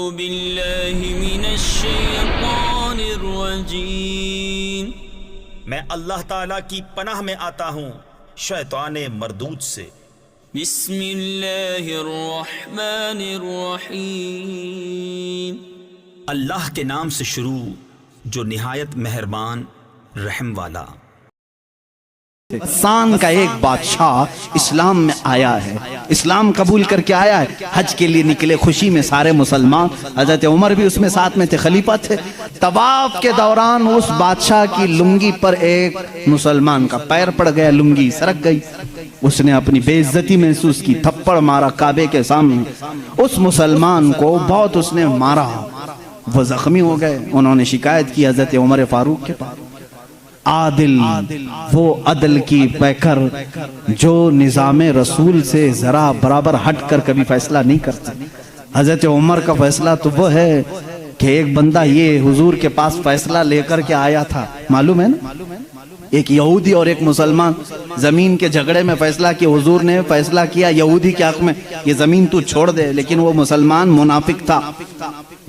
باللہ من الشیطان الرجیم، میں اللہ تعالیٰ کی پناہ میں آتا ہوں شیطان مردود سے۔ بسم اللہ الرحمن الرحیم، اللہ کے نام سے شروع جو نہایت مہربان رحم والا۔ غسان کا ایک بادشاہ اسلام میں آیا ہے، اسلام قبول کر کے آیا ہے، حج کے لیے نکلے خوشی میں سارے مسلمان، حضرت عمر بھی اس میں ساتھ میں تھے، خلیفہ تھے۔ طواف کے دوران اس بادشاہ کی لنگی پر ایک مسلمان کا پیر پڑ گیا، لنگی سرک گئی، اس نے اپنی بے عزتی محسوس کی، تھپڑ مارا کعبے کے سامنے، اس مسلمان کو بہت اس نے مارا، وہ زخمی ہو گئے۔ انہوں نے شکایت کی حضرت عمر فاروق کے پاس۔ عادل، وہ عدل کی پیکر جو نظام رسول سے ذرا برابر ہٹ کر کبھی فیصلہ نہیں کرتے۔ حضرت عمر کا فیصلہ تو وہ ہے کہ ایک بندہ یہ حضور کے پاس فیصلہ لے کر کے آیا تھا، معلوم ہے نا، ایک یہودی اور ایک مسلمان زمین کے جھگڑے میں فیصلہ کیا۔ حضور نے فیصلہ کیا یہودی کے حق میں، یہ زمین تو چھوڑ دے، لیکن وہ مسلمان منافق تھا،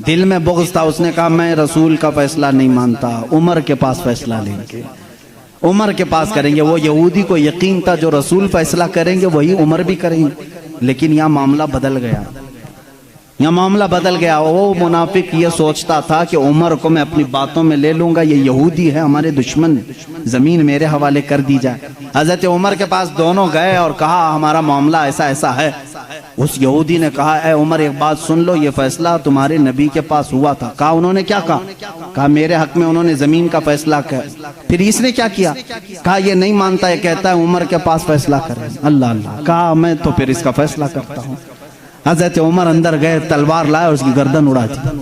دل میں بغض تھا، اس نے کہا میں رسول کا فیصلہ نہیں مانتا، عمر کے پاس فیصلہ لیں گے، عمر کے پاس کریں گے۔ وہ یہودی کو یقین تھا جو رسول فیصلہ کریں گے وہی عمر بھی کریں گے، لیکن یہاں معاملہ بدل گیا، یہاں معاملہ بدل گیا۔ وہ منافق یہ سوچتا تھا کہ عمر کو میں اپنی باتوں میں لے لوں گا، یہ یہودی ہے ہمارے دشمن، زمین میرے حوالے کر دی جائے۔ حضرت عمر کے پاس دونوں گئے اور کہا ہمارا معاملہ ایسا ایسا ہے۔ اس یہودی نے کہا اے عمر ایک بات سن لو، یہ فیصلہ تمہارے نبی کے پاس ہوا تھا۔ کہا انہوں نے کیا کہا؟ کہا میرے حق میں انہوں نے زمین کا فیصلہ کیا۔ پھر اس نے کیا کیا؟ کہا یہ نہیں مانتا، یہ کہتا ہے عمر کے پاس فیصلہ کریں۔ اللہ اللہ، کہا میں تو پھر اس کا فیصلہ کرتا ہوں۔ حضرت عمر اندر گئے، تلوار لائے اور اس کی گردن اڑا دی۔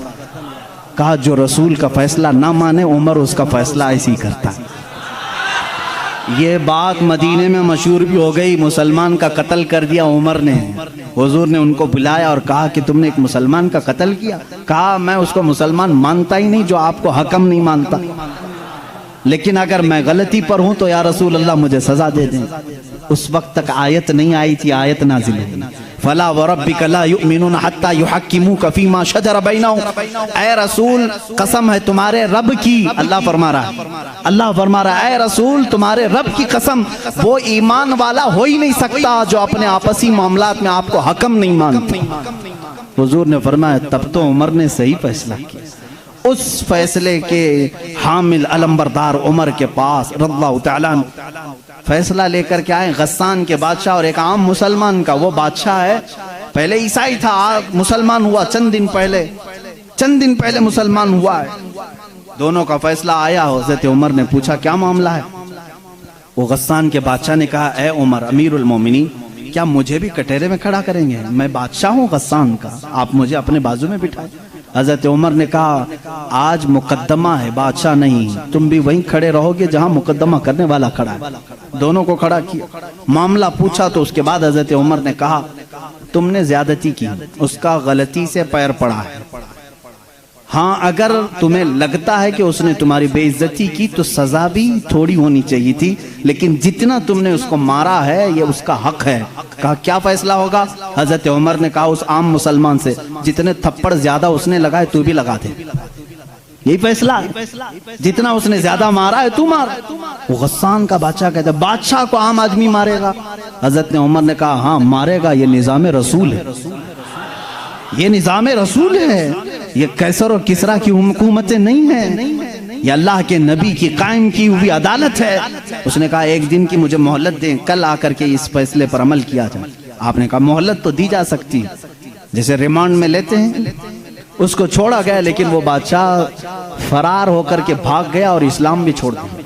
کہا جو رسول کا فیصلہ نہ مانے عمر اس کا فیصلہ ایسی کرتا ہے۔ یہ بات مدینے میں مشہور بھی ہو گئی، مسلمان کا قتل کر دیا عمر نے۔ حضور نے ان کو بلایا اور کہا کہ تم نے ایک مسلمان کا قتل کیا؟ کہا میں اس کو مسلمان مانتا ہی نہیں جو آپ کو حکم نہیں مانتا، لیکن اگر میں غلطی پر ہوں تو یا رسول اللہ مجھے سزا دے دیں۔ اس وقت تک آیت نہیں آئی تھی، آیت نازل ہوئی فَلَا وَرَبِّكَ لَا يُؤْمِنُونَ حَتَّى يُحَكِّمُوكَ فِي مَا شَجَرَ بَيْنَهُمْ۔ اے رسول قسم ہے تمہارے رب کی، اللہ فرما رہا ہے، اللہ فرما رہا ہے اے رسول تمہارے رب کی قسم، وہ ایمان والا ہو ہی نہیں سکتا جو اپنے آپسی معاملات میں آپ کو حکم نہیں مانتا۔ حضور نے فرمایا تب تو عمر نے صحیح فیصلہ کیا۔ اس فیصلے کے حامل علمبردار عمر کے پاس رضی اللہ تعالیٰ فیصلہ لے کر کے آئے، غسان کے بادشاہ اور ایک عام مسلمان کا۔ وہ بادشاہ ہے پہلے عیسائی تھا، مسلمان ہوا چند دن پہلے مسلمان ہوا ہے۔ دونوں کا فیصلہ آیا، حضرت عمر نے پوچھا کیا معاملہ ہے؟ وہ غسان کے بادشاہ نے کہا اے عمر امیر المومنین، کیا مجھے بھی کٹہرے میں کھڑا کریں گے؟ میں بادشاہ ہوں غسان کا، آپ مجھے اپنے بازو میں بٹھائیں۔ حضرت عمر نے کہا آج مقدمہ ہے بادشاہ نہیں، تم بھی وہیں کھڑے رہو گے جہاں مقدمہ کرنے والا کھڑا ہے۔ دونوں کو کھڑا کیا، معاملہ پوچھا تو اس کے بعد حضرت عمر نے کہا تم نے زیادتی کی، اس کا غلطی سے پیر پڑا ہے، ہاں اگر تمہیں لگتا ہے کہ اس نے تمہاری بے عزتی کی تو سزا بھی تھوڑی ہونی چاہیے تھی، لیکن جتنا تم نے اس کو مارا ہے یہ اس کا حق ہے۔ کہا کیا فیصلہ ہوگا؟ حضرت عمر نے کہا اس عام مسلمان سے جتنے تھپڑ زیادہ اس نے لگائے تو بھی لگا دے، یہی فیصلہ ہے، جتنا اس نے زیادہ مارا ہے تو مار۔ وہ غسان کا بادشاہ کہتا ہے بادشاہ کو عام آدمی مارے گا؟ حضرت عمر نے کہا ہاں مارے گا، یہ نظام رسول ہے، یہ نظام رسول ہے، یہ قیصر و کسریٰ کی حکومتیں نہیں ہیں، یہ اللہ کے نبی کی قائم کی ہوئی عدالت ہے۔ اس نے کہا ایک دن کی مجھے مہلت دیں، کل آ کر کے اس فیصلے پر عمل کیا جائے۔ آپ نے کہا مہلت تو دی جا سکتی، جیسے ریمانڈ میں لیتے ہیں۔ اس کو چھوڑا گیا، لیکن وہ بادشاہ فرار ہو کر کے بھاگ گیا اور اسلام بھی چھوڑ دیا،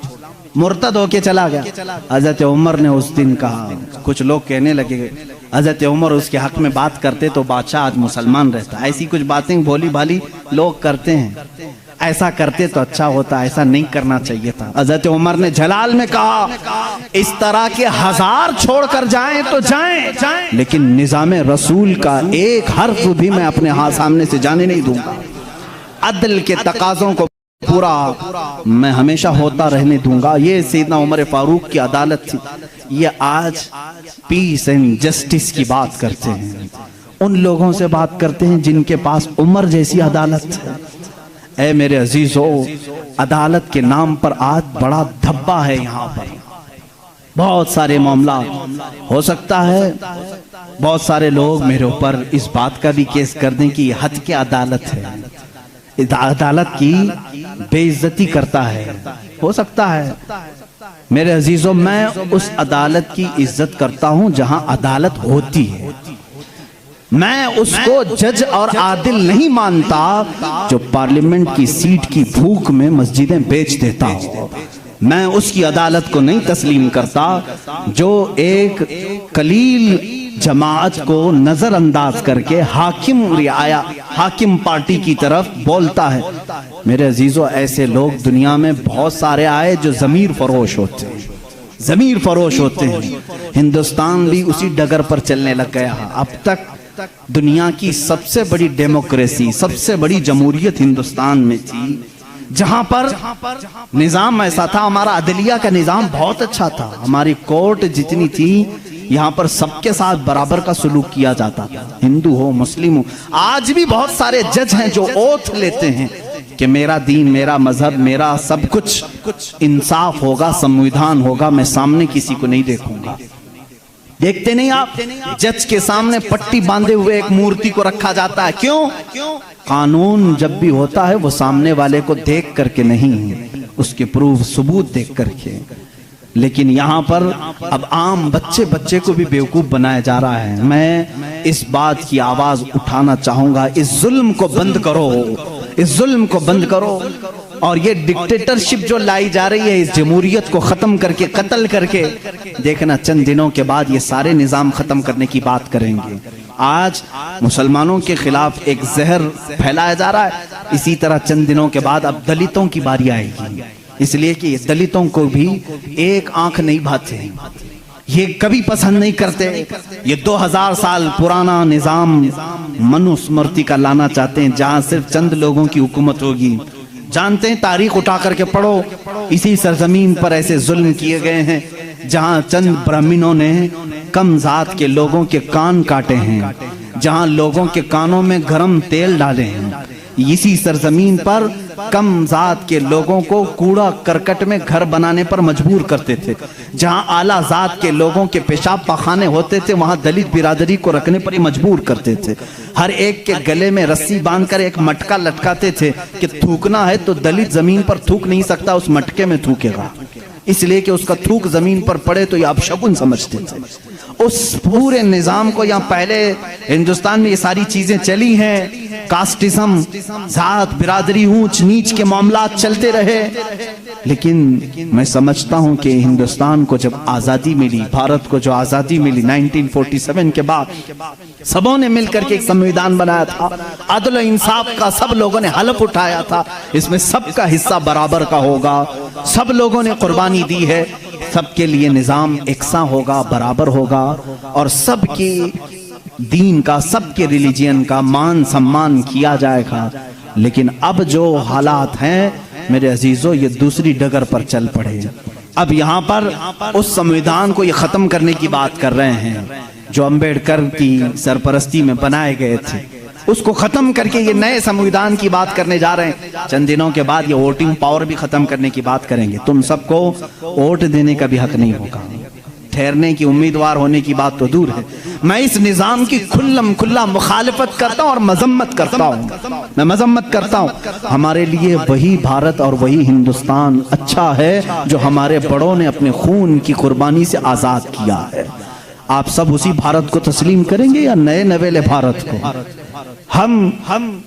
مرتد ہو کے چلا گیا۔ حضرت عمر نے اس دن کہا، کچھ لوگ کہنے لگے حضرت عمر اس کے حق میں بات کرتے تو بادشاہ آج مسلمان رہتا، ایسی کچھ باتیں بھولی بھالی لوگ کرتے ہیں، ایسا کرتے تو اچھا ہوتا، ایسا نہیں کرنا چاہیے تھا۔ حضرت عمر نے جلال میں کہا اس طرح کے 1000 چھوڑ کر جائیں تو جائیں، لیکن نظام رسول کا ایک حرف بھی میں اپنے ہاتھ سامنے سے جانے نہیں دوں گا، عدل کے تقاضوں کو پورا میں ہمیشہ ہوتا رہنے دوں گا۔ یہ سیدنا عمر فاروق کی عدالت تھی۔ یہ آج پیس اینڈ جسٹس کی بات کرتے ہیں، ان لوگوں سے بات کرتے ہیں جن کے پاس عمر جیسی عدالت ہے۔ اے میرے عزیزو، عدالت کے نام پر آج بڑا دھبا ہے یہاں پر، بہت سارے معاملات ہو سکتا ہے بہت سارے لوگ میرے اوپر اس بات کا بھی کیس کر دیں کہ یہ حد کی عدالت ہے، عدالت کی بے عزتی کرتا ہے، ہو سکتا ہے۔ میرے عزیزو، میں اس عدالت کی عزت کرتا ہوں جہاں عدالت ہوتی ہے، میں اس کو جج اور عادل نہیں مانتا جو پارلیمنٹ کی سیٹ کی بھوک میں مسجدیں بیچ دیتا ہوں، میں اس کی عدالت کو نہیں تسلیم کرتا جو ایک قلیل جماعت کو نظر انداز کر کے حاکم پارٹی کی طرف بولتا ہے۔ میرے عزیزو، ایسے لوگ دنیا میں بہت سارے آئے جو ضمیر فروش ہوتے ہیں، ضمیر فروش ہوتے ہیں۔ ہندوستان بھی اسی ڈگر پر چلنے لگ گیا۔ اب تک دنیا کی سب سے بڑی ڈیموکریسی، سب سے بڑی جمہوریت ہندوستان میں تھی، جہاں پر نظام ایسا تھا، ہمارا عدلیہ کا نظام بہت اچھا تھا، ہماری کورٹ جتنی تھی یہاں پر سب کے ساتھ برابر کا سلوک کیا جاتا تھا، ہندو ہو مسلم ہو۔ آج بھی بہت سارے جج ہیں جو اوتھ لیتے ہیں کہ میرا دین، میرا مذہب، میرا سب کچھ انصاف ہوگا، سمویدھان ہوگا، میں سامنے کسی کو نہیں دیکھوں گا۔ دیکھتے نہیں آپ، جج کے سامنے پٹی باندھے ہوئے ایک مورتی کو رکھا جاتا ہے، کیوں؟ قانون جب بھی ہوتا ہے وہ سامنے والے کو دیکھ کر کے نہیں، اس کے پروف ثبوت دیکھ کر کے۔ لیکن یہاں پر اب عام بچے کو بھی بیوقوف بنایا جا رہا ہے۔ میں اس بات کی آواز اٹھانا چاہوں گا، اس ظلم کو بند کرو، اس ظلم کو بند کرو، اور یہ ڈکٹیٹرشپ جو لائی جا رہی ہے، اس جمہوریت کو ختم کر کے، قتل کر کے، دیکھنا چند دنوں کے بعد یہ سارے نظام ختم کرنے کی بات کریں گے۔ آج مسلمانوں کے خلاف ایک زہر پھیلایا جا رہا ہے، اسی طرح چند دنوں کے بعد اب دلتوں کی باری آئے گی، اس لیے کہ دلتوں کو بھی ایک آنکھ نہیں بھاتے، یہ کبھی پسند نہیں کرتے، یہ 2000 سال پرانا نظام منوسمرتی کا لانا چاہتے ہیں جہاں صرف چند لوگوں کی حکومت ہوگی۔ جانتے ہیں، تاریخ اٹھا کر کے پڑھو، اسی سرزمین پر ایسے ظلم کیے گئے ہیں جہاں چند برہمنوں نے کم ذات کے لوگوں کے کان کاٹے ہیں، جہاں لوگوں کے کانوں میں گرم تیل ڈالے ہیں، اسی سرزمین پر کم ذات کے لوگوں کو کوڑا کرکٹ میں گھر بنانے پر مجبور کرتے تھے، جہاں اعلیٰ ذات کے لوگوں کے پیشاب پاخانے ہوتے تھے وہاں دلت برادری کو رکھنے پر ہی مجبور کرتے تھے، ہر ایک کے گلے میں رسی باندھ کر ایک مٹکا لٹکاتے تھے کہ تھوکنا ہے تو دلت زمین پر تھوک نہیں سکتا، اس مٹکے میں تھوکے گا، اس لیے کہ اس کا تھوک زمین پر پڑے تو یہ اپشگن سمجھتے تھے۔ اس پورے نظام کو، یہاں پہلے ہندوستان میں یہ ساری چیزیں چلی ہیں، کاسٹزم، ذات برادری، اونچ نیچ کے معاملات چلتے رہے، لیکن میں سمجھتا ہوں کہ ہندوستان کو جب آزادی ملی، بھارت کو جو آزادی ملی 1947 کے بعد، سبوں نے مل کر کے ایک سمویدھان بنایا تھا، عدل و انصاف کا سب لوگوں نے حلف اٹھایا تھا، اس میں سب کا حصہ برابر کا ہوگا، سب لوگوں نے قربانی دی ہے، سب کے لیے نظام یکساں ہوگا، برابر ہوگا، اور سب کی دین کا، سب کے ریلیجین کا مان سمان کیا جائے گا۔ لیکن اب جو حالات ہیں میرے عزیزو، یہ دوسری ڈگر پر چل پڑے۔ اب یہاں پر اس سمویدھان کو یہ ختم کرنے کی بات کر رہے ہیں جو امبیڈکر کی سرپرستی میں بنائے گئے تھے، اس کو ختم کر کے یہ نئے سمویدھان کی بات کرنے جا رہے ہیں۔ چند دنوں کے بعد یہ ووٹنگ پاور بھی ختم کرنے کی بات کریں گے، تم سب کو ووٹ دینے کا بھی حق نہیں ہوگا، ٹھہرنے کی امیدوار ہونے کی بات تو دور ہے۔ میں اس نظام کی کھلم کھلا مخالفت کرتا ہوں اور مذمت کرتا ہوں، میں مذمت کرتا ہوں۔ ہمارے لیے وہی بھارت اور وہی ہندوستان اچھا ہے جو ہمارے بڑوں نے اپنے خون کی قربانی سے آزاد کیا ہے۔ آپ سب اسی بھارت کو تسلیم کریں گے یا نئے نویلے بھارت کو؟ ہم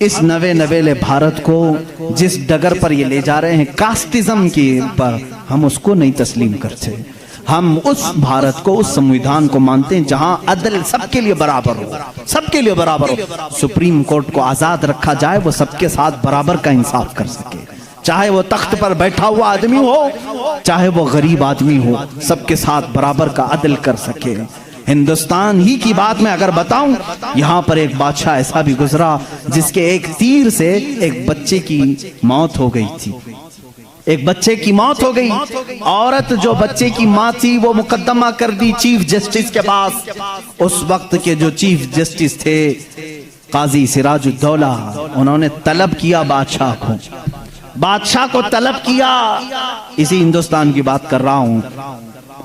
اس نوے نویلے بھارت کو جس ڈگر پر یہ لے جا رہے ہیں کاسٹزم کی پر، ہم اس کو نہیں تسلیم کرتے۔ ہم اس بھارت کو، اس سمویدھان کو مانتے ہیں جہاں عدل سب کے لیے برابر ہو، سب کے لیے برابر ہو۔ سپریم کورٹ کو آزاد رکھا جائے، وہ سب کے ساتھ برابر کا انصاف کر سکے، چاہے وہ تخت پر بیٹھا ہوا آدمی ہو، چاہے وہ غریب آدمی ہو، سب کے ساتھ برابر کا عدل کر سکے۔ ہندوستان ہی کی بات میں اگر بتاؤں، یہاں پر ایک بادشاہ ایسا بھی گزرا جس کے ایک تیر سے ایک بچے کی موت ہو گئی تھی، ایک بچے کی موت ہو گئی. عورت جو بچے کی ماں تھی وہ مقدمہ کر دی چیف جسٹس کے پاس. اس وقت کے جو چیف جسٹس تھے قاضی سراج الدولہ، انہوں نے طلب کیا بادشاہ کو طلب کیا. اسی ہندوستان کی بات کر رہا ہوں.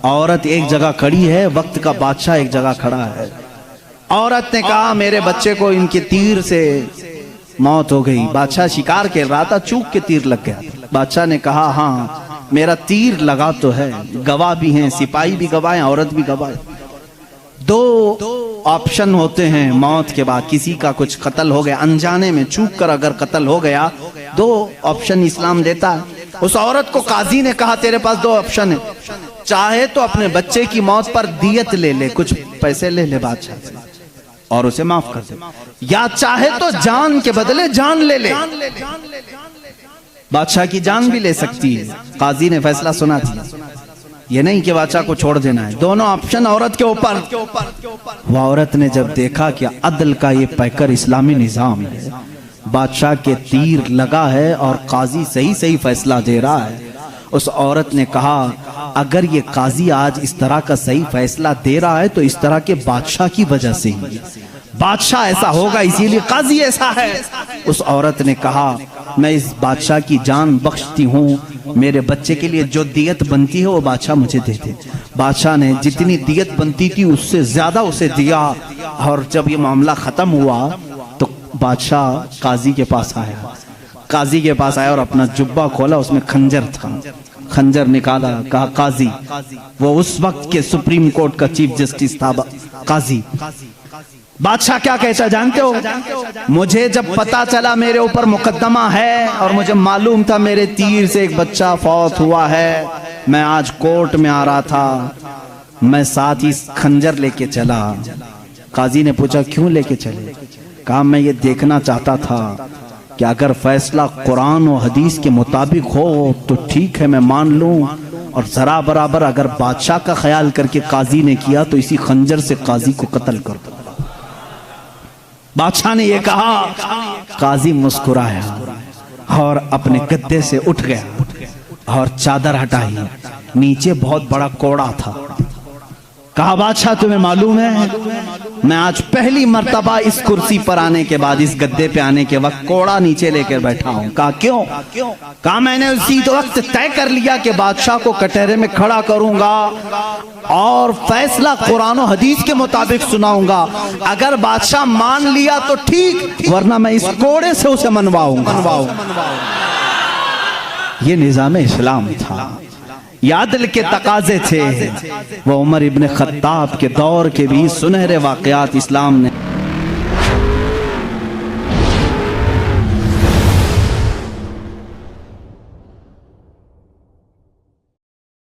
عورت ایک جگہ کھڑی ہے، وقت کا بادشاہ ایک جگہ کھڑا ہے. عورت نے کہا میرے بچے کو ان کے تیر سے موت ہو گئی. بادشاہ شکار کھیل رہا تھا، چوک کے تیر لگ گیا. بادشاہ نے کہا ہاں میرا تیر لگا تو ہے، گواہ بھی ہیں، سپاہی بھی گواہ ہیں، عورت بھی گواہ ہے. دو آپشن ہوتے ہیں موت کے بعد. کسی کا کچھ قتل ہو گیا انجانے میں، چوک کر اگر قتل ہو گیا، دو آپشن اسلام دیتا ہے. اس عورت کو قاضی نے کہا تیرے پاس دو آپشن ہیں، چاہے تو اپنے بچے کی موت پر دیت لے لے، کچھ پیسے لے لے بادشاہ سے اور اسے معاف کر دے، یا چاہے تو جان کے بدلے جان لے لے. بادشاہ کی جان بھی لے سکتی ہے. قاضی نے فیصلہ سنا دیا، یہ نہیں کہ بادشاہ کو چھوڑ دینا ہے. دونوں آپشن عورت کے اوپر. وہ عورت نے جب دیکھا کہ عدل کا یہ پیکر اسلامی نظام ہے، بادشاہ کے تیر لگا ہے اور قاضی صحیح فیصلہ دے رہا ہے، اس عورت نے کہا اگر یہ قاضی آج اس طرح کا صحیح فیصلہ دے رہا ہے تو اس طرح کے بادشاہ کی وجہ سے ہی، بادشاہ ایسا ہوگا اسی لیے قاضی ایسا ہے. اس عورت نے کہا میں اس بادشاہ کی جان بخشتی ہوں، میرے بچے کے لیے جو دیت بنتی ہے وہ بادشاہ مجھے دے دے. بادشاہ نے جتنی دیت بنتی تھی اس سے زیادہ اسے دیا. اور جب یہ معاملہ ختم ہوا تو بادشاہ قاضی کے پاس آیا اور اپنا جبہ کھولا، اس میں خنجر تھا. خنجر نکالا، کہا قاضی، وہ اس وقت کے سپریم کورٹ کا چیف جسٹس تھا. قاضی بادشاہ کیا کہتا جانتے ہو؟ مجھے جب پتا چلا میرے اوپر مقدمہ ہے اور مجھے معلوم تھا میرے تیر سے ایک بچہ فوت ہوا ہے، میں آج کورٹ میں آ رہا تھا، میں ساتھ ہی خنجر لے کے چلا. قاضی نے پوچھا کیوں لے کے چلے؟ کہا میں یہ دیکھنا چاہتا تھا کہ اگر فیصلہ قرآن و حدیث کے مطابق ہو تو ٹھیک ہے میں مان لوں، اور ذرا برابر اگر بادشاہ کا خیال کر کے قاضی نے کیا تو اسی خنجر سے قاضی کو قتل کر دو. بادشاہ نے یہ کہا. قاضی مسکرایا اور اپنے گدے سے اٹھ گیا اور چادر ہٹائی. نیچے بہت بڑا کوڑا تھا. کہا بادشاہ تمہیں معلوم ہے میں آج پہلی مرتبہ اس کرسی پر آنے کے بعد، اس گدے پہ آنے کے وقت کوڑا نیچے لے کر بیٹھا ہوں. کہا کیوں؟ کہا میں نے اسی وقت طے کر لیا کہ بادشاہ کو کٹہرے میں کھڑا کروں گا اور فیصلہ قرآن و حدیث کے مطابق سناؤں گا. اگر بادشاہ مان لیا تو ٹھیک، ورنہ میں اس کوڑے سے اسے منواؤں گا. یہ نظام اسلام تھا، یہ عدل کے تقاضے تھے. وہ عمر ابن خطاب کے دور کے بھی سنہرے واقعات اسلام نے